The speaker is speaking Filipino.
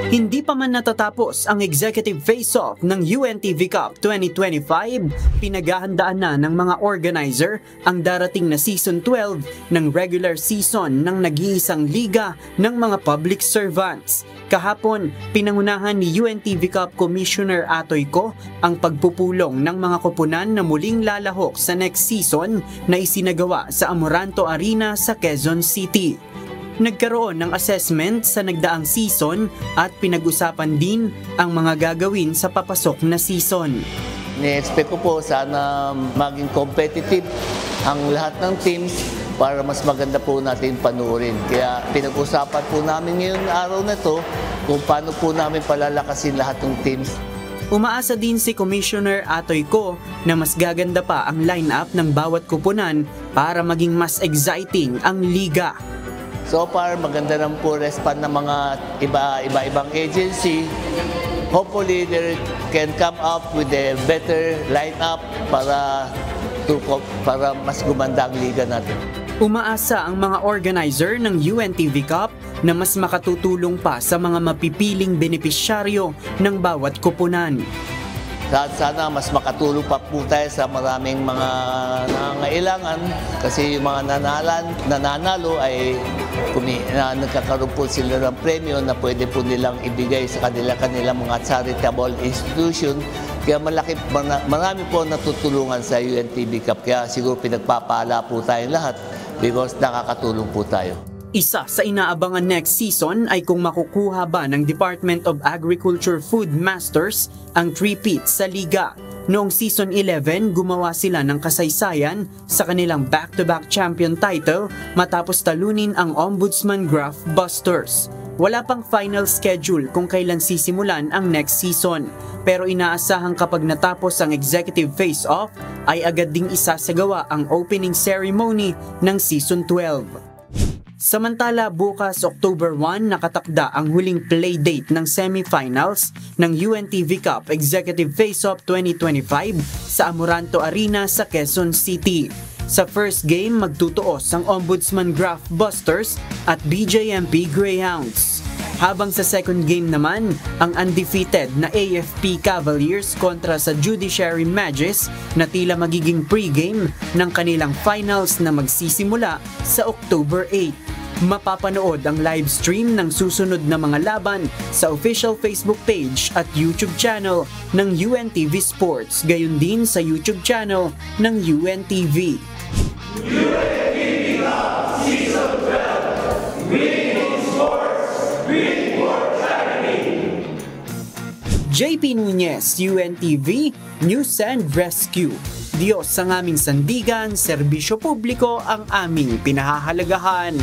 Hindi pa man natatapos ang executive face-off ng UNTV Cup 2025, pinaghahandaan na ng mga organizer ang darating na Season 12 ng regular season ng nag-iisang liga ng mga public servants. Kahapon, pinangunahan ni UNTV Cup Commissioner Atoy Co ang pagpupulong ng mga koponan na muling lalahok sa next season na isinagawa sa Amoranto Arena sa Quezon City. Nagkaroon ng assessment sa nagdaang season at pinag-usapan din ang mga gagawin sa papasok na season. Ni-expect ko po sana maging competitive ang lahat ng teams para mas maganda po natin panuorin. Kaya pinag-usapan po namin ngayong araw na to kung paano po namin palalakasin lahat ng teams. Umaasa din si Commissioner Atoy Co na mas gaganda pa ang line-up ng bawat koponan para maging mas exciting ang liga. So far, maganda naman po respond ng mga iba-ibang agency. Hopefully, they can come up with a better lineup para mas gumanda ang liga natin. Umaasa ang mga organizer ng UNTV Cup na mas makatutulong pa sa mga mapipiling benepisyaryo ng bawat koponan. Sana mas makatulong pa po tayo sa maraming mga nangangailangan kasi yung mga nananalo ay nagkakaroon po sila ng premyo na pwede po nilang ibigay sa kanilang mga charitable institution. Kaya marami po natutulungan sa UNTV Cup. Kaya siguro pinagpapala po tayo lahat because nakakatulong po tayo. Isa sa inaabangan next season ay kung makukuha ba ng Department of Agriculture Food Masters ang three-peat sa liga. Noong Season 11, gumawa sila ng kasaysayan sa kanilang back-to-back champion title matapos talunin ang Ombudsman Graph Busters. Wala pang final schedule kung kailan sisimulan ang next season, pero inaasahang kapag natapos ang executive face-off ay agad ding isasagawa ang opening ceremony ng Season 12. Samantala, bukas October 1 nakatakda ang huling playdate ng semifinals ng UNTV Cup Executive Face-Off 2025 sa Amoranto Arena sa Quezon City. Sa first game, magtutuos ang Ombudsman Graph Busters at BJMP Greyhounds. Habang sa second game naman, ang undefeated na AFP Cavaliers kontra sa Judiciary Magis na tila magiging pre-game ng kanilang finals na magsisimula sa October 8. Mapapanood ang live stream ng susunod na mga laban sa official Facebook page at YouTube channel ng UNTV Sports, gayon din sa YouTube channel ng UNTV. UNTV Season 12, Green Sports, Green Sports Academy. JP Nunez, UNTV, News and Rescue. Diyos ang aming sandigan, serbisyo publiko ang aming pinahahalagahan.